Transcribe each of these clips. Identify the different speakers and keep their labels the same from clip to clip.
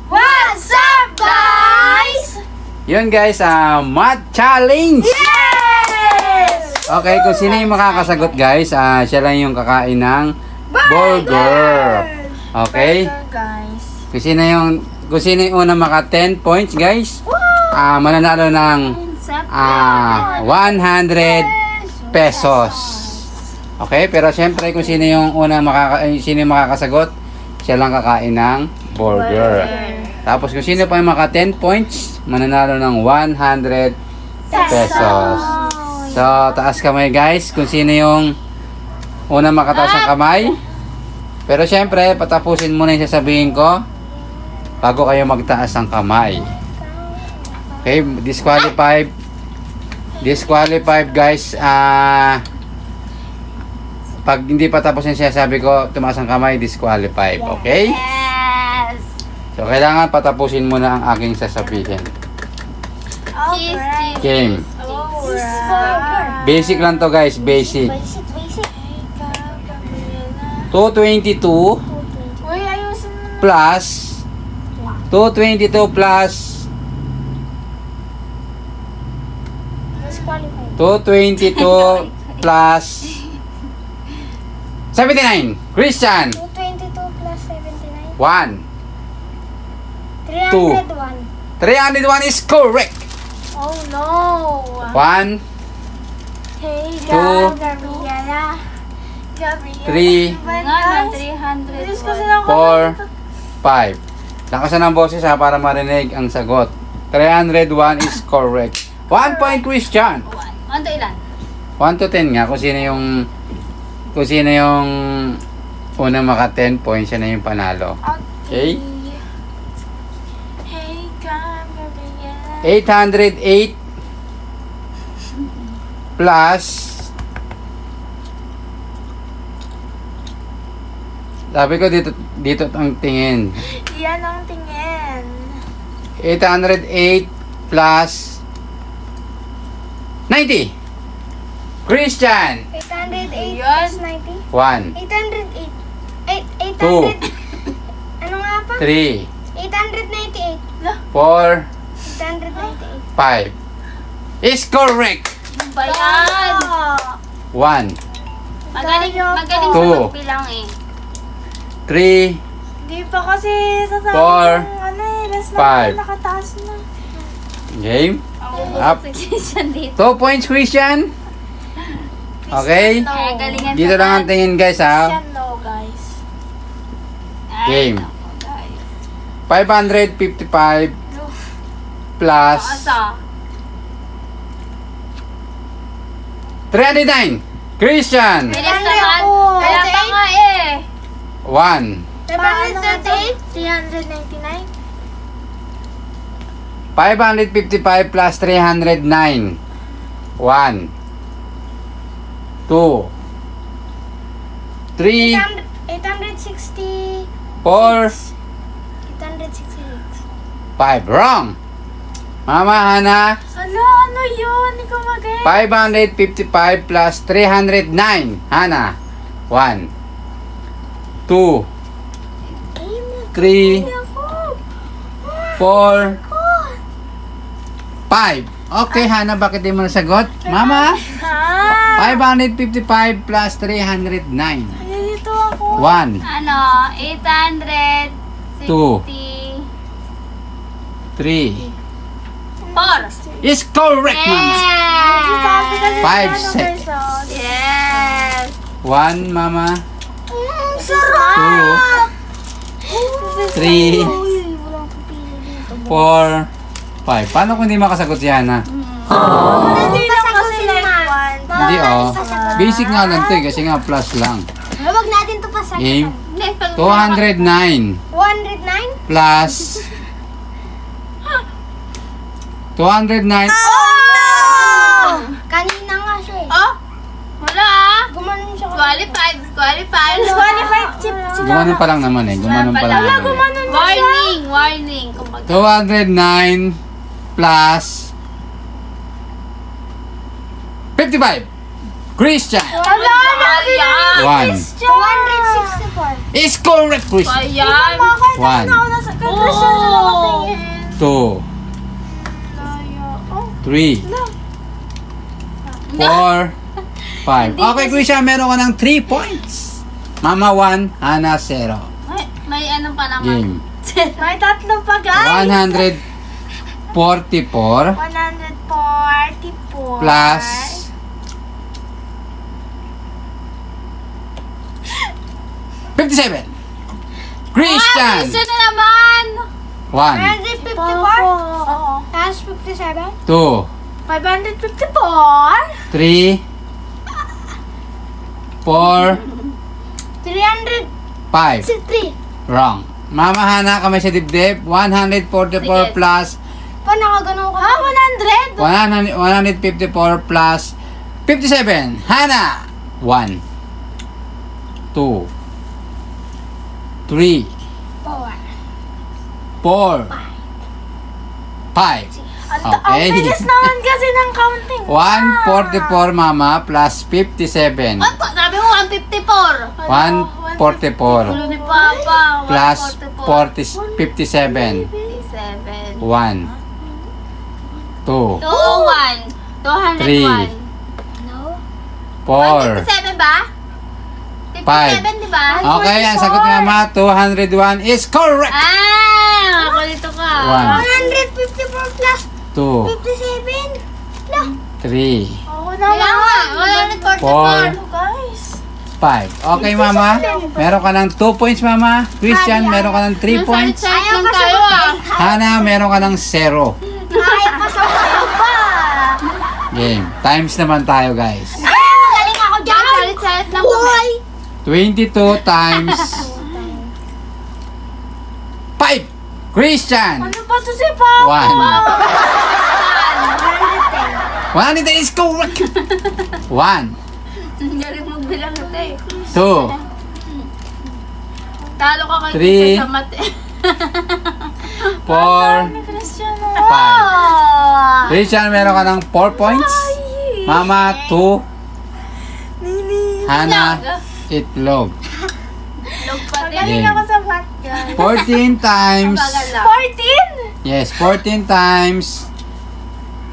Speaker 1: What's up, guys?
Speaker 2: Yun guys, math challenge!
Speaker 1: Yes!
Speaker 2: Okay, kung sino yung makakasagot guys, siya lang yung kakain ng burger. Okay?
Speaker 1: Burger, guys.
Speaker 2: Kung sino yung unang maka 10 points guys, mananalo ng 100 pesos. Okay, pero syempre kung sino yung unang makakasagot, siya lang kakain ng burger. Tapos kung sino pa yung maka 10 points, mananalo ng 100 pesos. So, taas kamay guys, kung sino yung unang makataas ng kamay. Pero syempre, patapusin muna yung sasabihin ko bago kayo magtaas ng kamay. Okay, disqualified guys. Pag hindi pa tapos yung sinasabi ko, tumaas ang kamay, disqualified. Okay?
Speaker 1: Yes!
Speaker 2: So, kailangan patapusin muna ang aking sasabihin.
Speaker 1: Cheese.
Speaker 2: Game.
Speaker 1: Cheeseburger.
Speaker 2: Basic lang to guys, basic.
Speaker 1: Basic.
Speaker 2: 222
Speaker 1: Uy, ayusin mo na.
Speaker 2: plus 222 plus
Speaker 1: Disqualified.
Speaker 2: 222 plus 79. Christian.
Speaker 1: 222 plus 79.
Speaker 2: 1.
Speaker 1: 301.
Speaker 2: 301 is correct.
Speaker 1: Oh no.
Speaker 2: 1,
Speaker 1: Hey,
Speaker 2: Two.
Speaker 1: Gabriela.
Speaker 2: 3,
Speaker 1: 300. Bilis kasi lang
Speaker 2: 4, 5. Lakasan ng boses para marinig ang sagot. 301 is correct. 1 point Christian.
Speaker 1: 1 to ilan?
Speaker 2: 1 to 10 nga. Kung sino yung unang maka 10 points, siya na yung panalo. Okay?
Speaker 1: Hey, Gabriela.
Speaker 2: 808 plus, sabi ko dito ang tingin.
Speaker 1: Yan ang tingin.
Speaker 2: 808 plus 90. Christian.
Speaker 1: 808 plus 90.
Speaker 2: 1,
Speaker 1: 808.
Speaker 2: 2,
Speaker 1: 800. Ano nga pa?
Speaker 2: 3,
Speaker 1: 898.
Speaker 2: 4,
Speaker 1: 898.
Speaker 2: 5. Is correct.
Speaker 1: Bayan!
Speaker 2: 1,
Speaker 1: Magaling
Speaker 2: Two.
Speaker 1: sa magbilang eh.
Speaker 2: 3,
Speaker 1: Hindi pa kasi sasabi
Speaker 2: Four.
Speaker 1: ng ano eh. Last
Speaker 2: Five.
Speaker 1: na nakataas na.
Speaker 2: game. Up.
Speaker 1: Dito.
Speaker 2: 2 points Christian. Okay.
Speaker 1: Galingan
Speaker 2: Dito lang ang tingin guys ha.
Speaker 1: Yan no, guys.
Speaker 2: Game. 555 plus 309. Christian.
Speaker 1: Bilis naman. Kaya pa nga eh.
Speaker 2: 1.
Speaker 1: 538? 399?
Speaker 2: 555 plus 309. 1, 2, 3,
Speaker 1: 860.
Speaker 2: 4,
Speaker 1: 866.
Speaker 2: 5. Wrong. Mama Hana.
Speaker 1: Ano yun? Ikaw magaling.
Speaker 2: 555 plus 309. Hana. 1, 2, 3, 4, 5. Okay, Hana, bakit di mo nasagot? Mama? 555 plus 309.
Speaker 1: Nalilito ako.
Speaker 2: 1,
Speaker 1: Ano? 860.
Speaker 2: 2, 3.
Speaker 1: 4.
Speaker 2: Is correct, Mama.
Speaker 1: Sabi kasi
Speaker 2: 5 seconds.
Speaker 1: Yes.
Speaker 2: 1, Mama.
Speaker 1: Sarap.
Speaker 2: 3, 4, 5. Paano kung hindi makasagot si Hana?
Speaker 1: Hindi lang kasi like 1.
Speaker 2: Hindi, oh. Basic nga lang to eh, kasi nga plus lang.
Speaker 1: Huwag natin ito pasagot.
Speaker 2: Game. 209
Speaker 1: 109?
Speaker 2: plus 209.
Speaker 1: Oh! Kanina nga siya eh.
Speaker 3: Oh? Wala ah.
Speaker 1: Gumanon siya.
Speaker 3: Disqualified.
Speaker 1: Disqualified.
Speaker 2: Gumanon pa lang naman eh. Gumanon pa lang naman.
Speaker 1: Gumanon na siya.
Speaker 3: Warning. Kumbaga.
Speaker 2: 209 plus 55. Christian.
Speaker 1: Wala na.
Speaker 3: Ayan.
Speaker 2: 1.
Speaker 1: 264.
Speaker 2: Is correct, Christian.
Speaker 3: Ayan.
Speaker 2: One.
Speaker 3: Oo.
Speaker 2: 2, 3, 4, 5. Okay, Christian, meron ka ng 3 points. Mama 1, Hana 0.
Speaker 3: May ano pa naman.
Speaker 2: Game.
Speaker 1: May tatlo pa, guys.
Speaker 2: 144
Speaker 1: 144.
Speaker 2: plus 57. Christian.
Speaker 3: Christian na naman.
Speaker 2: 1,
Speaker 1: 154. Tapos 57.
Speaker 2: 2,
Speaker 1: 554.
Speaker 2: 3, 4,
Speaker 1: 303.
Speaker 2: 5. Wrong. Mama Hana, kamay sa dibdib. 144
Speaker 3: Sige.
Speaker 2: plus
Speaker 1: Pa, nakagano ka. 100.
Speaker 2: 154 plus 57. Hana. 1, 2, 3, 4, 5.
Speaker 1: Ang bilis naman kasi ng counting.
Speaker 2: 144 mama plus 57.
Speaker 3: Ano? Sabi mo 154.
Speaker 2: 144
Speaker 3: Ulo ni Papa.
Speaker 2: plus
Speaker 3: 144.
Speaker 2: 57.
Speaker 3: 57.
Speaker 2: 1, 2,
Speaker 3: 201. 201.
Speaker 2: 4.
Speaker 3: 157 ba? 57 di ba?
Speaker 2: Okay, ang sagot ni mama 201 is correct.
Speaker 3: Ah, makulito ka.
Speaker 1: 154 plus
Speaker 2: 2,
Speaker 1: 57. Lah.
Speaker 2: 3,
Speaker 1: Ako
Speaker 3: Kaya nga, 144.
Speaker 1: guys.
Speaker 2: 5. Okay, mama. Meron ka ng 2 points, mama. Christian, meron ka ng 3 points.
Speaker 3: Ayaw lang tayo ah.
Speaker 2: Hana, meron ka ng 0.
Speaker 1: Kaya pa sa pa.
Speaker 2: Game. Times naman tayo, guys.
Speaker 1: Magaling ako dyan.
Speaker 3: Salit-salit lang kami.
Speaker 2: 22 times 5. Christian.
Speaker 1: Ano ba to si Papa?
Speaker 2: 1. 1 is correct. 1,
Speaker 3: Galing magbilang ito eh.
Speaker 2: 2,
Speaker 3: Talo ka kay
Speaker 2: 3,
Speaker 3: Christian sa mate.
Speaker 2: 4,
Speaker 1: Cristiano.
Speaker 2: 5. Christian, meron ka ng 4 points. Mama, 2. Hana, itlog.
Speaker 3: Log pati.
Speaker 1: Magaling ako sa math, guys.
Speaker 2: 14 times.
Speaker 3: Bagal lang.
Speaker 1: 14?
Speaker 2: Yes, 14 times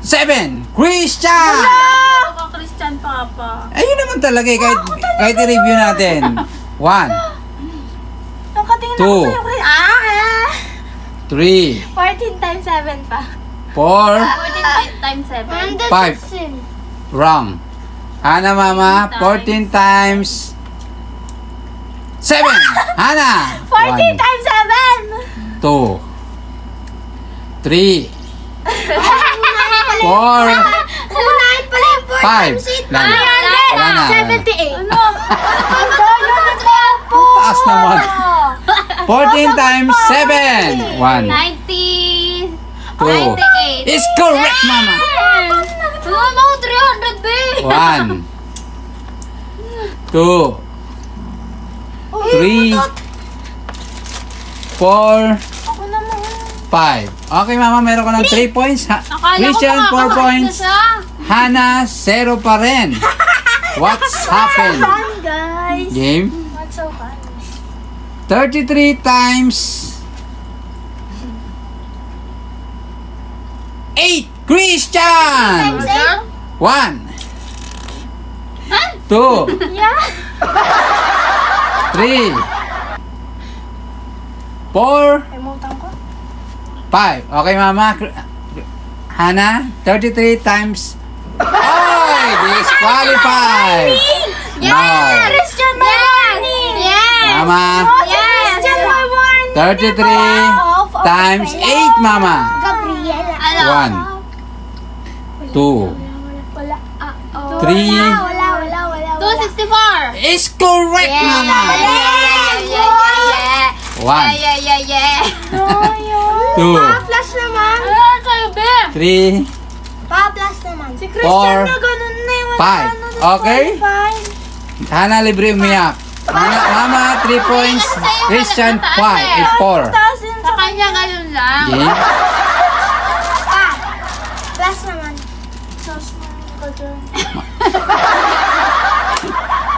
Speaker 2: 7. Christian!
Speaker 3: Talo ka Christian Papa.
Speaker 2: Ayun naman talaga eh, kahit i-review natin. 1,
Speaker 1: Nakatingin
Speaker 2: Two.
Speaker 1: ako sa'yo, Chris.
Speaker 2: 3,
Speaker 1: 14 times 7 pa.
Speaker 2: 4,
Speaker 3: 14 times 7.
Speaker 2: 5. Wrong. Hana, mama, 14 times 7. Hana.
Speaker 1: 14 times
Speaker 2: 2, 3, 4,
Speaker 1: Unahin pala yung 4 times 8.
Speaker 2: 5. Wala na.
Speaker 1: 78. Ano?
Speaker 2: Taas naman. 14 times 7. 1,
Speaker 3: 90.
Speaker 2: 2. Is correct, mama.
Speaker 3: Ano mo? 300 be.
Speaker 2: 1, 2, 3, 4,
Speaker 1: Ako naman.
Speaker 2: 5. Okay, mama, meron ka ng 3 points.
Speaker 3: Akala ko
Speaker 2: Christian, 4
Speaker 3: makakahit na
Speaker 2: points.
Speaker 3: siya.
Speaker 2: Hana, 0 pa rin. What's happened?
Speaker 1: Fun, guys.
Speaker 2: Game.
Speaker 1: What's so fun?
Speaker 2: 33 times 8. Christian!
Speaker 3: Order?
Speaker 2: 1,
Speaker 3: Ha?
Speaker 2: 2,
Speaker 1: Yeah.
Speaker 2: 3, 4,
Speaker 1: Emotan ko.
Speaker 2: 5. Okay, mama. Hana, 33 times. Oy! Disqualified! No.
Speaker 1: Christian, my warning.
Speaker 3: Yes.
Speaker 2: Mama,
Speaker 1: Christian, my warning.
Speaker 2: 33 times 8, mama.
Speaker 1: Gabriela.
Speaker 3: Ano?
Speaker 2: 1, 2,
Speaker 1: Wala.
Speaker 2: 3.
Speaker 1: Wala.
Speaker 3: 264.
Speaker 2: Is correct, mama.
Speaker 3: Yeah.
Speaker 2: 1,
Speaker 3: Yeah.
Speaker 2: 2,
Speaker 1: Pa-plus naman.
Speaker 3: Ano kayo, be?
Speaker 2: 3,
Speaker 1: Pa-plus naman. Si
Speaker 2: 4,
Speaker 1: na ganun na yung
Speaker 2: 5. Okay? Hana, libre umiyak. Mama, 3 points. Christian, 5. 4.
Speaker 3: Sa kanya ganun lang.
Speaker 2: Game.
Speaker 1: Plus naman. Sauce naman ko dun.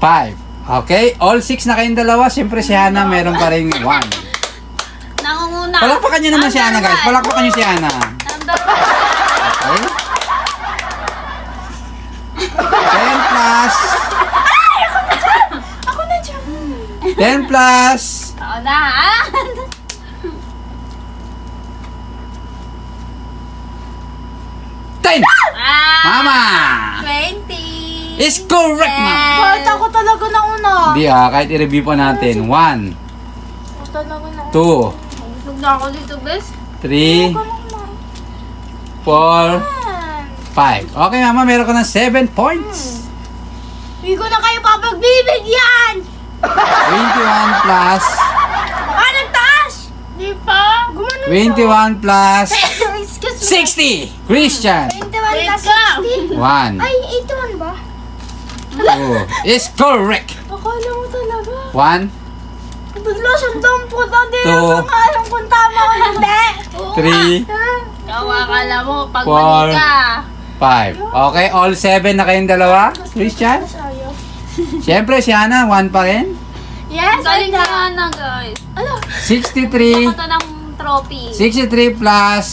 Speaker 2: Okay? All 6 na kayong dalawa. Siyempre si Hana meron pa rin 1.
Speaker 3: Nangunguna.
Speaker 2: Palakpakan nyo naman si Hana, guys. Palakpakan nyo si Hana.
Speaker 3: Number
Speaker 2: Okay? 10 plus.
Speaker 1: Ako na dyan.
Speaker 2: 10 plus.
Speaker 3: Oo na.
Speaker 2: 10. Mama!
Speaker 3: 20.
Speaker 2: Is correct, ma'am.
Speaker 1: Bakit ako talaga na una?
Speaker 2: Hindi kahit i-review pa natin. 1,
Speaker 1: Ako talaga na una.
Speaker 2: 2,
Speaker 3: Busog na ako dito, bes.
Speaker 2: 3, 4, 5. Okay, mama, meron ka ng 7 points.
Speaker 1: Hindi ko na kayo papagbibigyan!
Speaker 2: 21 plus.
Speaker 1: Baka nagtaas! Di pa? Gumano
Speaker 2: 21 plus
Speaker 1: Excuse me.
Speaker 2: 60. Christian.
Speaker 1: 21
Speaker 3: Wait
Speaker 1: plus
Speaker 3: ka.
Speaker 1: 60?
Speaker 2: 1,
Speaker 1: Ay, 81 ba?
Speaker 2: 2. Is correct.
Speaker 1: Akala mo talaga.
Speaker 2: 1,
Speaker 1: Bigla siyang dampot. Hindi
Speaker 2: Two.
Speaker 1: ako alam kung tama o hindi.
Speaker 2: 3,
Speaker 3: Akala mo, pag
Speaker 2: Four.
Speaker 3: mali ka.
Speaker 2: 5. Okay, all 7 na kayong dalawa. Christian.
Speaker 1: Ayaw.
Speaker 2: Siyempre, si Hana, 1 pa rin.
Speaker 1: Yes,
Speaker 3: Galing
Speaker 1: Anda.
Speaker 3: ka na, guys.
Speaker 1: Ano?
Speaker 2: 63.
Speaker 3: Ito ng trophy.
Speaker 2: 63 plus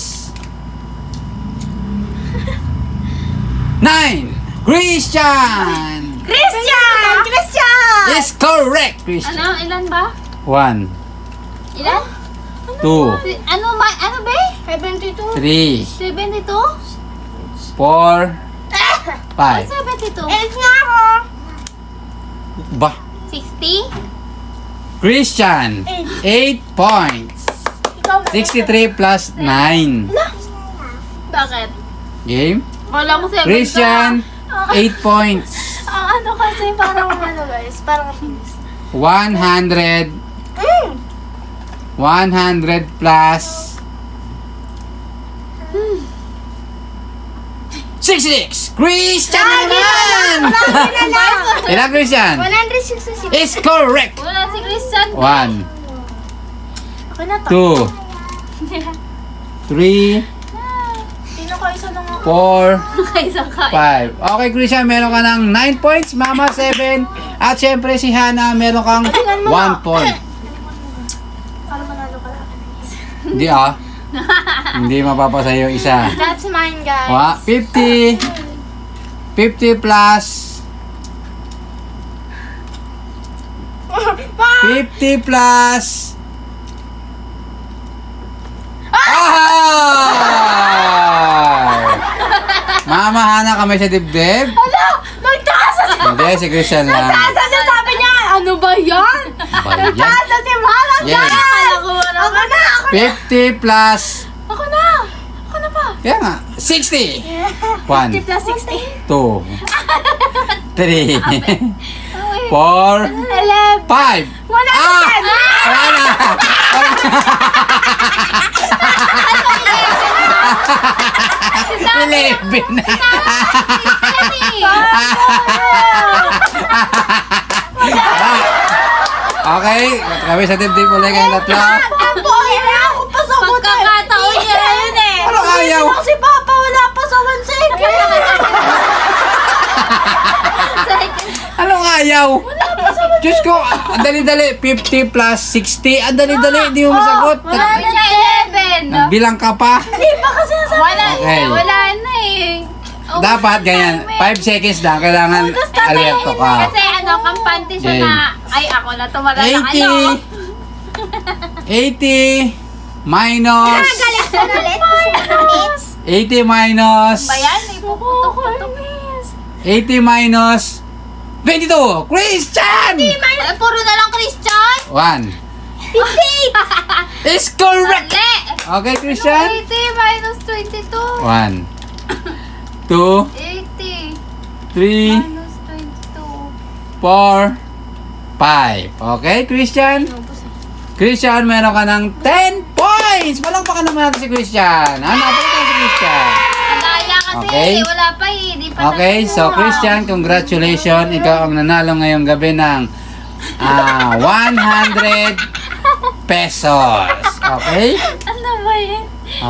Speaker 2: 9. Christian
Speaker 1: Christian! Christian!
Speaker 2: is correct. Christian.
Speaker 3: Ano? Ilan ba?
Speaker 2: 1,
Speaker 3: Ilan?
Speaker 2: 2,
Speaker 3: Ano ba?
Speaker 1: 72.
Speaker 2: 3,
Speaker 3: 72?
Speaker 2: 4, 5.
Speaker 3: 72?
Speaker 1: Eight nga ako.
Speaker 2: Ba?
Speaker 3: 60?
Speaker 2: Christian, 8 points.
Speaker 1: Ikaw na.
Speaker 2: 63 plus 9.
Speaker 3: Bakit?
Speaker 2: Game?
Speaker 3: Wala mo 7
Speaker 2: Christian, 8 points.
Speaker 1: Ang ano kasi parang ano guys, parang bilis.
Speaker 2: 100 plus 66. Christian naman!
Speaker 1: Marami na lang.
Speaker 2: Ilan, Christian?
Speaker 1: 166.
Speaker 2: Is correct.
Speaker 3: Wala si Christian.
Speaker 2: 1,
Speaker 1: Okay na to.
Speaker 2: 2, 3,
Speaker 1: Sino ko isa lang ako?
Speaker 2: 4,
Speaker 3: Kaisang kain.
Speaker 2: 5. Okay, Christian, meron ka ng 9 points. Mama, 7. At syempre, si Hana, meron kang 1 point.
Speaker 1: Para manalo ka lang.
Speaker 2: Hindi Hindi mapapasa yung isa.
Speaker 1: That's mine guys.
Speaker 2: 50. 50 plus 50 plus Mama, Hana, kamay sa dibdib?
Speaker 1: Ano? Nagtaas na si...
Speaker 2: Hindi, si Christian lang.
Speaker 1: Nagtaas na siya, sabi niya. Ano ba yan?
Speaker 2: Ba yan?
Speaker 1: Nagtaas na si Mama.
Speaker 2: Yan.
Speaker 3: Akala ko wala.
Speaker 1: Ako na!
Speaker 2: 50 plus
Speaker 1: Ako na! Ako na pa.
Speaker 2: kaya nga, 60. 1,
Speaker 1: 50 plus 60.
Speaker 2: 2, 3, 4, 5.
Speaker 1: 11.
Speaker 2: Wala na! 11 na. Okay, kami sa dibdib ulit kayong tatlo.
Speaker 1: Boy, ako pa sa
Speaker 3: Pagkakataon niya yun eh.
Speaker 2: Ano ayaw?
Speaker 1: Si Papa wala pa sa 1 second.
Speaker 2: Anong ayaw? Diyos ko, ang dali-dali. 50 plus 60. Ang dali-dali, hindi mo masagot.
Speaker 3: Wala na siya 11.
Speaker 2: Nagbilang ka pa.
Speaker 1: Hindi pa kasi nasabi.
Speaker 2: Okay.
Speaker 3: Wala na eh. Oh,
Speaker 2: Dapat ganyan, 5 seconds lang. Kailangan alerto ka.
Speaker 3: Kasi ano, kampante siya
Speaker 2: Game.
Speaker 3: na, ay ako na tumara ng ano.
Speaker 2: 80 minus 80 minus
Speaker 3: Ba yan? May puputok-putok.
Speaker 2: 80 minus 22. Christian!
Speaker 3: Ay, puro na lang Christian.
Speaker 2: 1 is correct.
Speaker 3: Mali.
Speaker 2: Okay, Christian?
Speaker 3: 80 minus 22.
Speaker 2: 1 2
Speaker 3: 80
Speaker 2: 3
Speaker 3: minus 22.
Speaker 2: 4 5. Okay, Christian? Christian, meron ka ng 10 points! Palakpakan naman natin si Christian. Ano? Palakpakan si Christian.
Speaker 3: Alaya kasi,
Speaker 2: Okay.
Speaker 3: wala pa eh. Di pa
Speaker 2: Okay, so
Speaker 3: nakuha.
Speaker 2: Christian, congratulations. Ikaw ang nanalo ngayong gabi ng 100 pesos. Okay?
Speaker 3: Ano ba yan?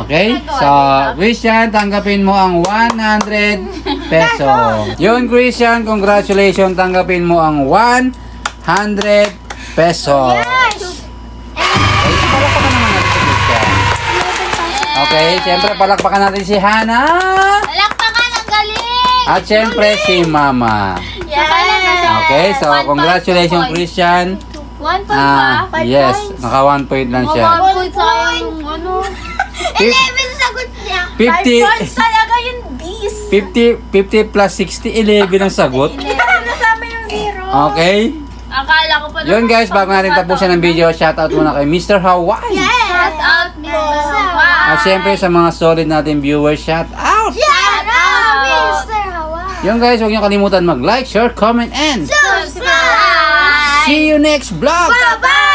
Speaker 2: Okay? So, Christian, tanggapin mo ang 100 peso. Yun, Christian, congratulations. Tanggapin mo ang 100 pesos.
Speaker 1: Yes!
Speaker 2: Palakpakan naman natin si Christian. Okay, siyempre palakpakan natin si Hana.
Speaker 3: Palakpakan, ang galing!
Speaker 2: At siyempre si Mama.
Speaker 3: Yes!
Speaker 2: Okay, so congratulations, Christian.
Speaker 3: 1 point ba?
Speaker 2: Yes, naka 1 point lang siya.
Speaker 3: 1 point sayang yung ano.
Speaker 1: 11 sagot niya.
Speaker 2: 50,
Speaker 3: Talaga yung bees.
Speaker 2: 50 plus 60, 11 ang sagot.
Speaker 1: Nasama yung 0.
Speaker 2: Okay?
Speaker 3: Akala ko pa
Speaker 2: Yun guys, bago natin tapusin ang video, shoutout muna kay Mr. Hawaii.
Speaker 3: Shout out mo.
Speaker 2: At syempre sa mga solid natin viewers, shout out!
Speaker 1: Shout out, Mr. Hawaii.
Speaker 2: Yun guys, huwag niyo kalimutan mag-like, share, comment, and
Speaker 1: Subscribe!
Speaker 2: see you next vlog!
Speaker 1: Bye-bye!